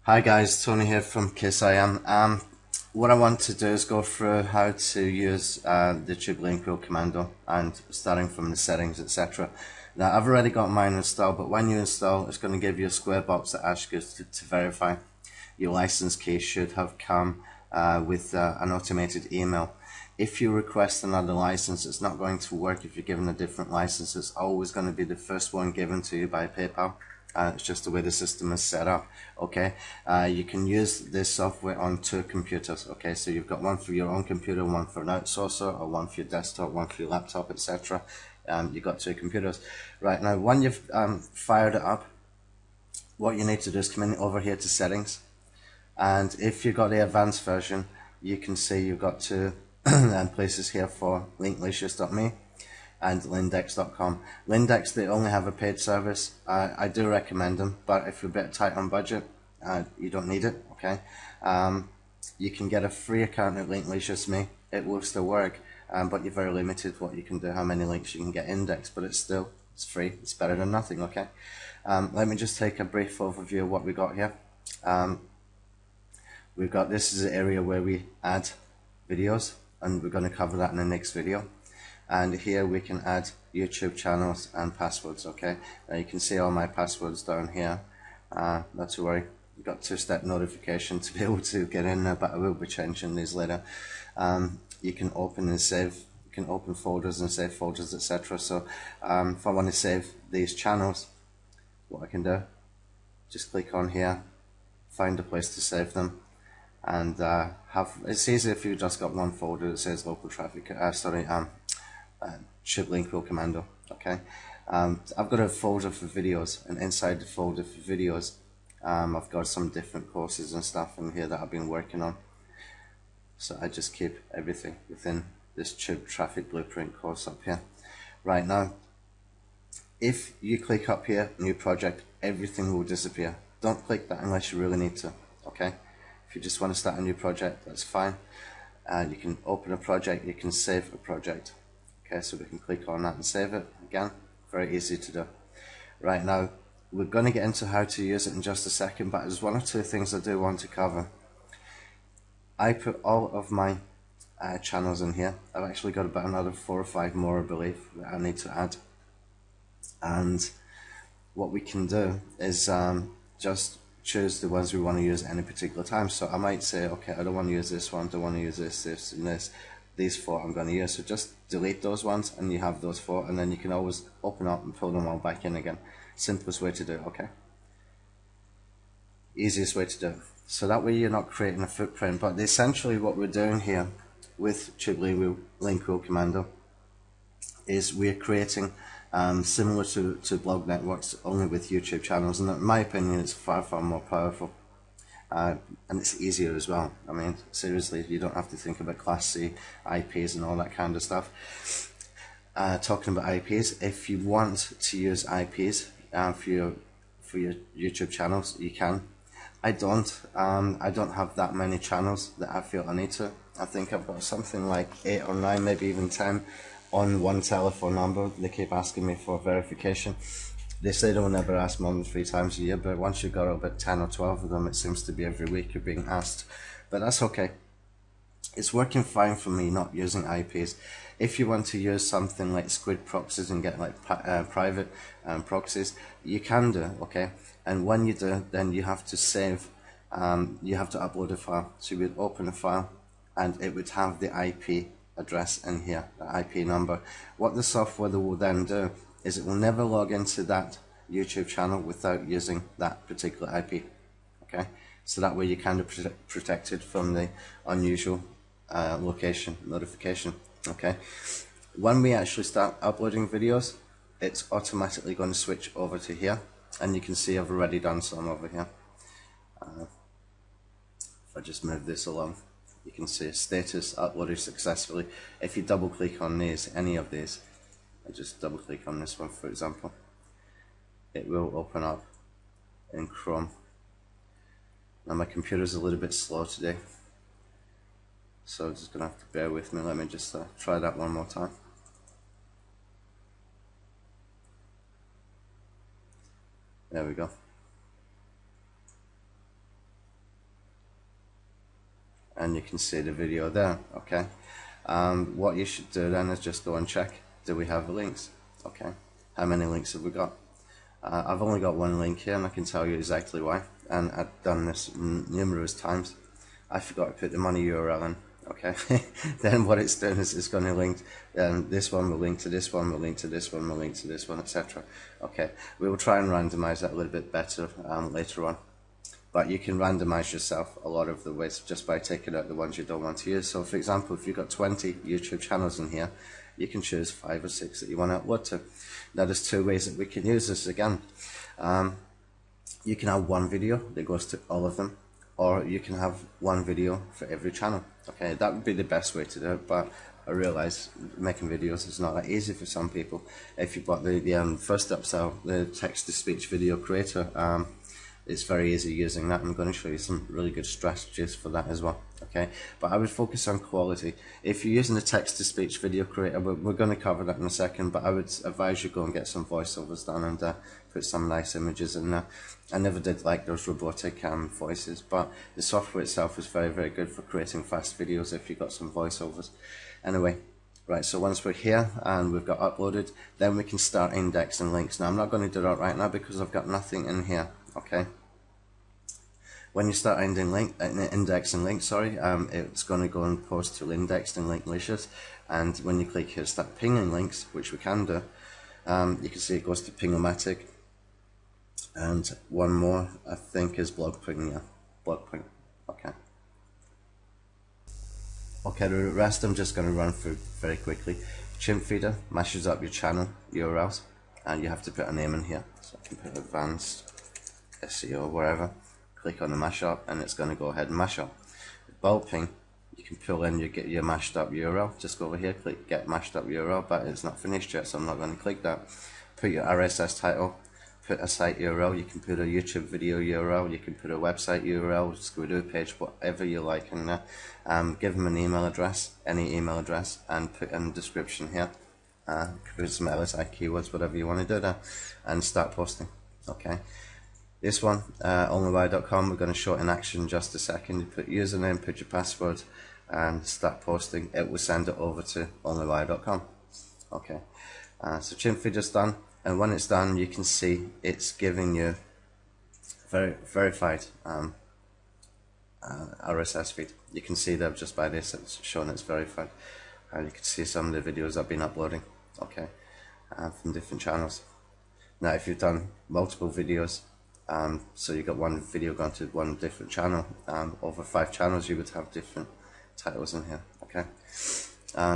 Hi guys, Tony here from Kiss I Am. What I want to do is go through how to use the tube Linkwheel Commando and starting from the settings, etc. Now I've already got mine installed, but when you install, it's going to give you a square box that asks you to verify. Your license key should have come with an automated email. If you request another license, it's not going to work if you're given a different license. It's always going to be the first one given to you by PayPal. It's just the way the system is set up. Okay, you can use this software on two computers. Okay, so you've got one for your own computer, one for an outsourcer, or one for your desktop, one for your laptop, etc. You've got two computers. Right, now when you've fired it up, what you need to do is come in over here to settings, and if you've got the advanced version, you can see you've got two places here for linklicious.me and lindex.com. Lindex, they only have a paid service. I do recommend them, but if you're a bit tight on budget, you don't need it. Okay, you can get a free account at Linklicious.me. It will still work, but you're very limited what you can do, how many links you can get indexed, but it's free. It's better than nothing. Okay, let me just take a brief overview of what we got here. We've got, this is the area where we add videos, and we're going to cover that in the next video. And here we can add YouTube channels and passwords. Okay, now you can see all my passwords down here. Not to worry, you've got two-step notification to be able to get in there, but I will be changing these later. You can open and save, you can open folders and save folders, etc. So if I want to save these channels, what I can do, just click on here, find a place to save them, and it's easy if you just got one folder that says local traffic, tube Linkwheel Commando. Okay, I've got a folder for videos, and inside the folder for videos, I've got some different courses and stuff in here that I've been working on. So I just keep everything within this tube traffic blueprint course up here. Right now, if you click up here, new project, everything will disappear. Don't click that unless you really need to. Okay, if you just want to start a new project, that's fine. You can open a project, you can save a project. Okay, so we can click on that and save it. Again, very easy to do. Right now, we're going to get into how to use it in just a second, but there's one or two things I do want to cover. I put all of my channels in here. I've actually got about another 4 or 5 more, I believe, that I need to add. And what we can do is just choose the ones we want to use at any particular time. So I might say, okay, I don't want to use this one, I don't want to use this, this, and this. These 4 I'm going to use, so just delete those ones and you have those 4, and then you can always open up and pull them all back in again. Simplest way to do it. Okay, easiest way to do it, so that way you're not creating a footprint. But essentially what we're doing here with tube Linkwheel Commando is we're creating similar to blog networks, only with YouTube channels, and in my opinion it's far more powerful. And it's easier as well. I mean, seriously, you don't have to think about Class C IPs and all that kind of stuff. Talking about IPs, if you want to use IPs for your YouTube channels, you can. I don't have that many channels that I feel I need to. I think I've got something like 8 or 9, maybe even 10 on one telephone number. They keep asking me for verification. They say they'll never ask more than 3 times a year, but once you've got about 10 or 12 of them, it seems to be every week you're being asked. But that's okay. It's working fine for me not using IPs. If you want to use something like squid proxies and get like private proxies, you can do, okay? And when you do, then you have to save, you have to upload a file. So you would open a file and it would have the IP address in here, the IP number. What the software will then do is it will never log into that YouTube channel without using that particular IP. Okay, so that way you're kind of protected from the unusual location notification. Okay, when we actually start uploading videos, it's automatically going to switch over to here, and you can see I've already done some over here. If I just move this along, you can see status uploaded successfully. If you double click on these, any of these, I just double click on this one for example, it will open up in Chrome. Now my computer's a little bit slow today, so I'm just going to have to bear with me. Let me just try that one more time. There we go. and you can see the video there. Okay, what you should do then is just go and check, do we have the links? Okay, how many links have we got? I've only got one link here, and I can tell you exactly why, and I've done this numerous times. I forgot to put the money URL in. Okay, then what it's doing is it's going to link, this one will link to this one, will link to this one, will link to this one, etc. Okay, we will try and randomize that a little bit better later on, but you can randomize yourself a lot of the ways just by taking out the ones you don't want to use. So for example, if you've got 20 YouTube channels in here, you can choose 5 or 6 that you want to upload to. Now there's 2 ways that we can use this again. You can have one video that goes to all of them, or you can have one video for every channel. Okay, that would be the best way to do it, but I realize making videos is not that easy for some people. If you bought the first upsell, the text-to-speech video creator, it's very easy using that. I'm going to show you some really good strategies for that as well. Okay, but I would focus on quality. If you're using a text-to-speech video creator, we're going to cover that in a second, but I would advise you go and get some voiceovers done and put some nice images in there. I never did like those robotic voices, but the software itself is very, very good for creating fast videos if you've got some voiceovers. Anyway, right, so once we're here and we've got uploaded, then we can start indexing links. Now I'm not going to do that right now because I've got nothing in here. Okay, when you start indexing links, it's going to go and post to indexed and link listed, and when you click here start pinging links, which we can do, you can see it goes to Ping-O-Matic, and one more I think is blog ping. Yeah, blog ping. Okay, the rest I'm just going to run through very quickly. Chimp feeder mashes up your channel URLs, and you have to put a name in here, so I can put advanced SEO wherever. Click on the mashup, and it's going to go ahead and mash up. With bulk ping, you can pull in your mashed up URL. Just go over here, click get mashed up URL, but it's not finished yet, so I'm not going to click that. Put your RSS title, put a site URL. You can put a YouTube video URL, you can put a website URL, Scoodo page, whatever you like in there. Give them an email address, any email address, and put in the description here. Put some LSI keywords, whatever you want to do there, and start posting. Okay. This one, onlywire.com, we're going to show it in action in just a second. You put username, put your password, and start posting. It will send it over to onlywire.com. Okay, so chimp feeder's done, and when it's done, you can see it's giving you verified RSS feed. You can see there just by this, it's showing it's verified, and you can see some of the videos I've been uploading. Okay, from different channels. Now, if you've done multiple videos, so you got one video going to one different channel, over 5 channels you would have different titles in here. Okay,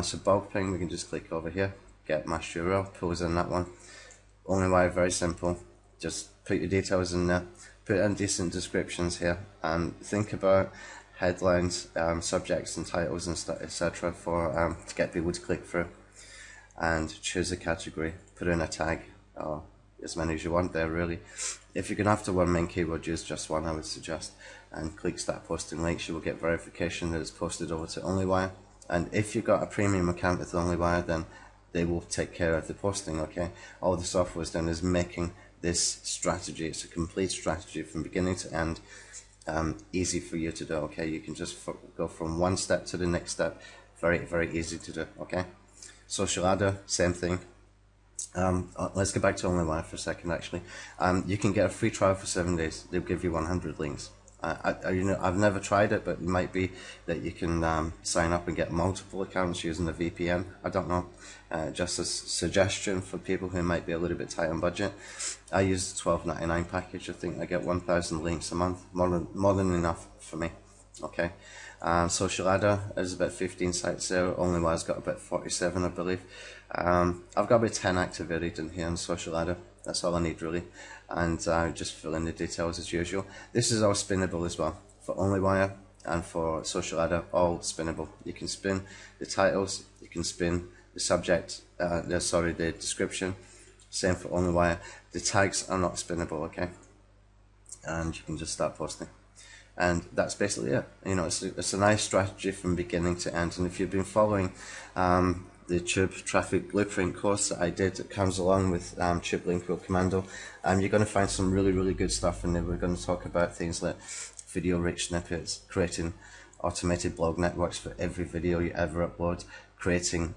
so bulk ping, we can just click over here, get mashed URL, pulls in that one. Onlywire, very simple, just put your details in there, put in decent descriptions here, and think about headlines, subjects and titles and stuff, etc. for to get people to click through, and choose a category, put in a tag, or as many as you want there really. If you're going after one main keyword, use just one, I would suggest, and click start posting links. You will get verification that it's posted over to Onlywire, and if you've got a premium account with Onlywire, then they will take care of the posting. Okay, all the software is done is making this strategy, it's a complete strategy from beginning to end, easy for you to do. Okay, you can just go from one step to the next step, very, very easy to do. Okay, social adder, same thing. Let's get back to Onlywire for a second. Actually, you can get a free trial for 7 days. They'll give you 100 links. I've never tried it, but it might be that you can sign up and get multiple accounts using a VPN. I don't know. Just a suggestion for people who might be a little bit tight on budget. I use the $12.99 package. I think I get 1,000 links a month, more than enough for me. Okay. Social adder is about 15 sites there. Onlywire's got about 47, I believe. I've got about 10 activated in here on social adder. That's all I need really, and just fill in the details as usual. This is all spinnable as well for Onlywire and for social adder, all spinnable. You can spin the titles, you can spin the subject, the description. Same for Onlywire. The tags are not spinnable, okay? And you can just start posting. And that's basically it. You know, it's a nice strategy from beginning to end. And if you've been following the Tube Traffic Blueprint course that I did, that comes along with Tube Linkwheel Commando, you're going to find some really, really good stuff in there. We're going to talk about things like video rich snippets, creating automated blog networks for every video you ever upload, creating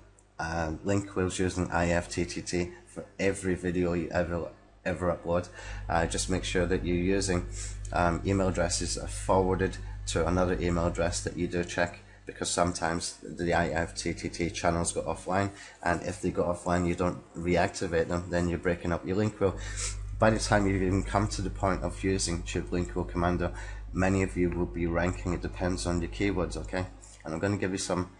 link wheels using IFTTT for every video you ever upload. Just make sure that you're using email addresses that are forwarded to another email address that you do check, because sometimes the IFTTT channels go offline, and if they go offline you don't reactivate them, then you're breaking up your link wheel. By the time you even come to the point of using Tube Linkwheel Commando, many of you will be ranking. It depends on your keywords, okay? And I'm going to give you some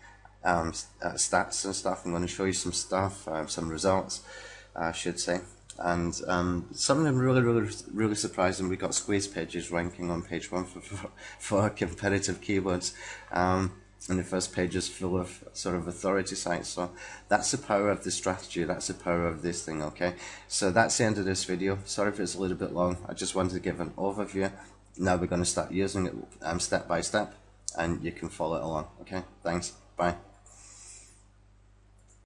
stats and stuff. I'm going to show you some stuff, some results, I should say. And some of them really surprising. We got squeeze pages ranking on page 1 for competitive keywords. And the first page is full of sort of authority sites. So that's the power of the strategy, that's the power of this thing, okay? So that's the end of this video. Sorry if it's a little bit long. I just wanted to give an overview. Now we're going to start using it step by step, and you can follow it along, okay? Thanks, bye.